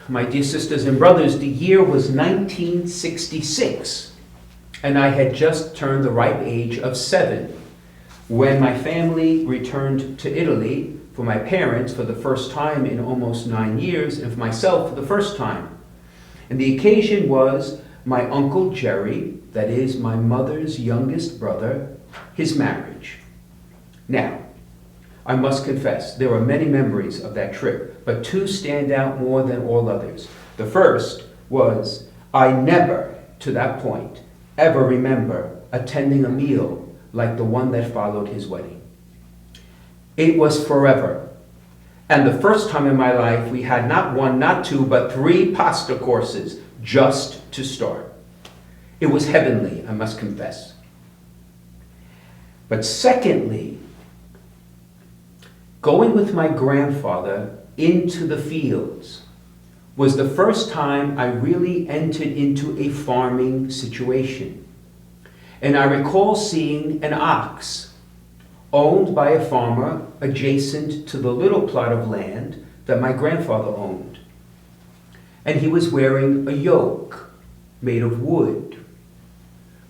My dear sisters and brothers, the year was 1966, and I had just turned the ripe age of 7 when my family returned to Italy for my parents for the first time in almost 9 years, and for myself for the first time. And the occasion was my Uncle Jerry, that is my mother's youngest brother, his marriage. Now, I must confess, there are many memories of that trip, but 2 stand out more than all others. The first was I never, to that point, ever remember attending a meal like the one that followed his wedding. It was forever. And the first time in my life, we had not 1, not 2, but 3 pasta courses just to start. It was heavenly, I must confess. But secondly, going with my grandfather into the fields was the first time I really entered into a farming situation. And I recall seeing an ox owned by a farmer adjacent to the little plot of land that my grandfather owned. And he was wearing a yoke made of wood.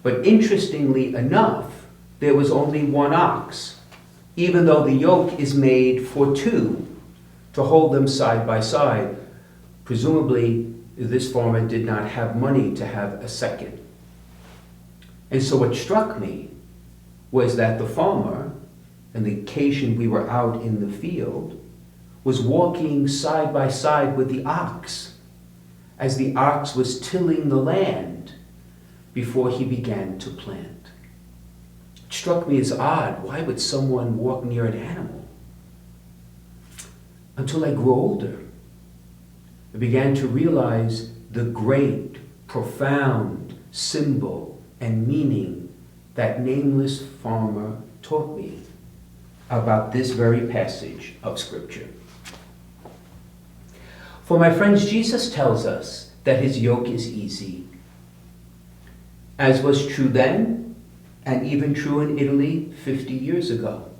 But interestingly enough, there was only 1 ox, even though the yoke is made for 2 to hold them side by side. Presumably, this farmer did not have money to have a second. And so what struck me was that the farmer, on the occasion we were out in the field, was walking side by side with the ox, as the ox was tilling the land before he began to plant. It struck me as odd. Why would someone walk near an animal? Until I grew older, I began to realize the great, profound symbol and meaning that nameless farmer taught me about this very passage of Scripture. For my friends, Jesus tells us that his yoke is easy, as was true then and even true in Italy 50 years ago.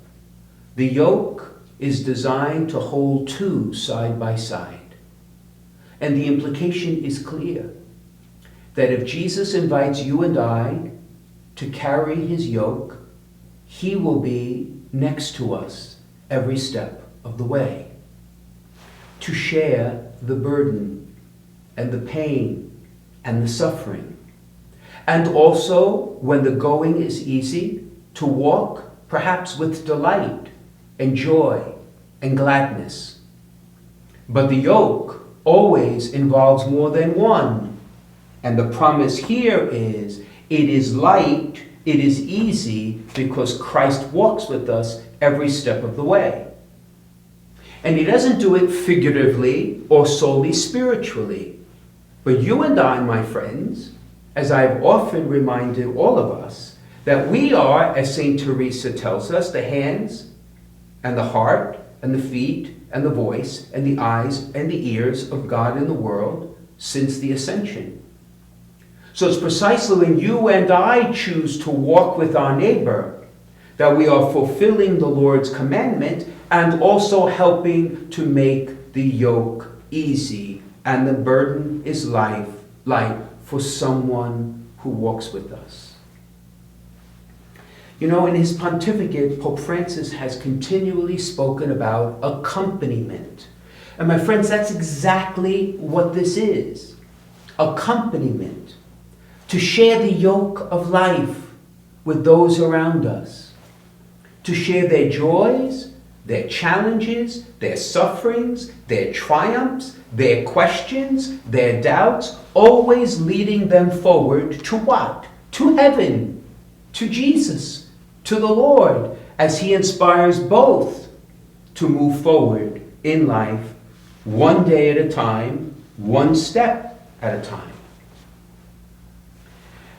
The yoke is designed to hold 2 side by side. And the implication is clear, that if Jesus invites you and I to carry his yoke, he will be next to us every step of the way, to share the burden and the pain and the suffering. And also, when the going is easy, to walk perhaps with delight and joy and gladness. But the yoke always involves more than 1. And the promise here is, it is light, it is easy, because Christ walks with us every step of the way. And he doesn't do it figuratively or solely spiritually. But you and I, my friends, as I've often reminded all of us, that we are, as St. Teresa tells us, the hands and the heart and the feet and the voice and the eyes and the ears of God in the world since the Ascension. So it's precisely when you and I choose to walk with our neighbor that we are fulfilling the Lord's commandment and also helping to make the yoke easy and the burden is light for someone who walks with us. You know, in his pontificate, Pope Francis has continually spoken about accompaniment. And my friends, that's exactly what this is. Accompaniment. To share the yoke of life with those around us. To share their joys, their challenges, their sufferings, their triumphs, their questions, their doubts, always leading them forward to what? To heaven, to Jesus, to the Lord, as he inspires both to move forward in life, one day at a time, one step at a time.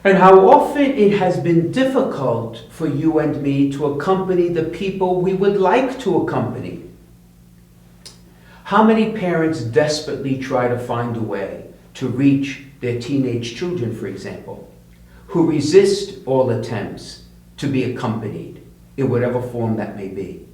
And how often it has been difficult for you and me to accompany the people we would like to accompany. How many parents desperately try to find a way to reach their teenage children, for example, who resist all attempts to be accompanied in whatever form that may be?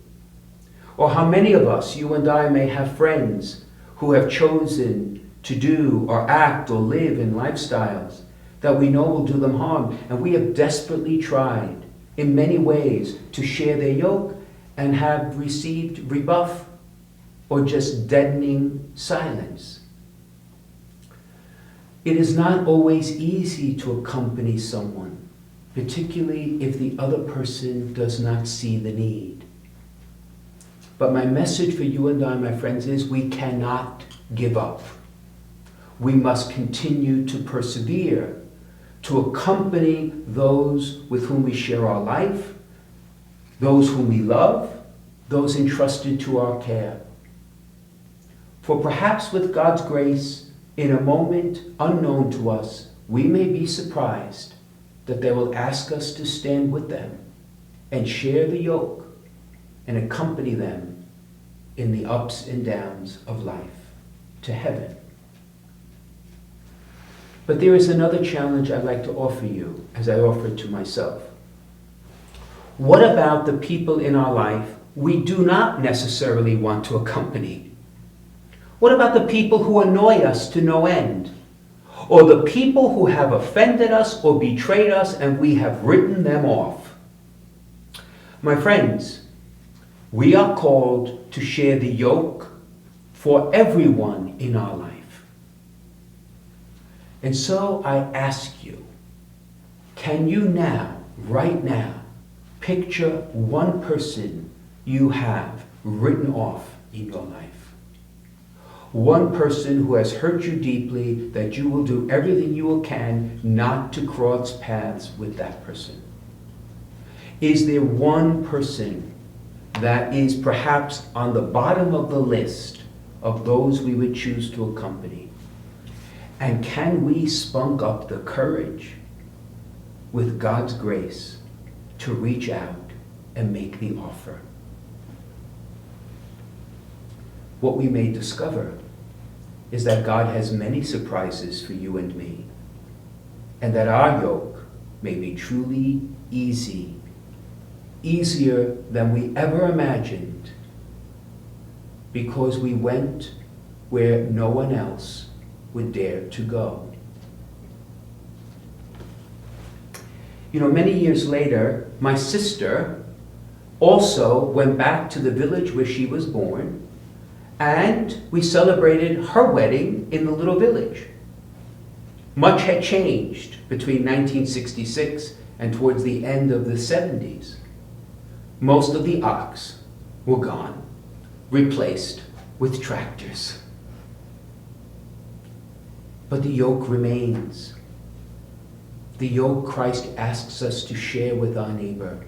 Or how many of us, you and I, may have friends who have chosen to do or act or live in lifestyles that we know will do them harm. And we have desperately tried in many ways to share their yoke and have received rebuff or just deadening silence. It is not always easy to accompany someone, particularly if the other person does not see the need. But my message for you and I, my friends, is we cannot give up. We must continue to persevere, to accompany those with whom we share our life, those whom we love, those entrusted to our care. For perhaps with God's grace, in a moment unknown to us, we may be surprised that they will ask us to stand with them and share the yoke and accompany them in the ups and downs of life to heaven. But there is another challenge I'd like to offer you, as I offer it to myself. What about the people in our life we do not necessarily want to accompany? What about the people who annoy us to no end? Or the people who have offended us or betrayed us and we have written them off? My friends, we are called to share the yoke for everyone in our life. And so I ask you, can you now, right now, picture one person you have written off in your life? One person who has hurt you deeply, that you will do everything you can not to cross paths with that person. Is there one person that is perhaps on the bottom of the list of those we would choose to accompany? And can we spunk up the courage, with God's grace, to reach out and make the offer? What we may discover is that God has many surprises for you and me, and that our yoke may be truly easy, easier than we ever imagined, because we went where no one else would dare to go. You know, many years later, my sister also went back to the village where she was born, and we celebrated her wedding in the little village. Much had changed between 1966 and towards the end of the 70s. Most of the ox were gone, replaced with tractors. But the yoke remains. The yoke Christ asks us to share with our neighbor.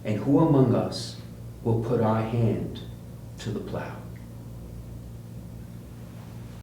And who among us will put our hand to the plow?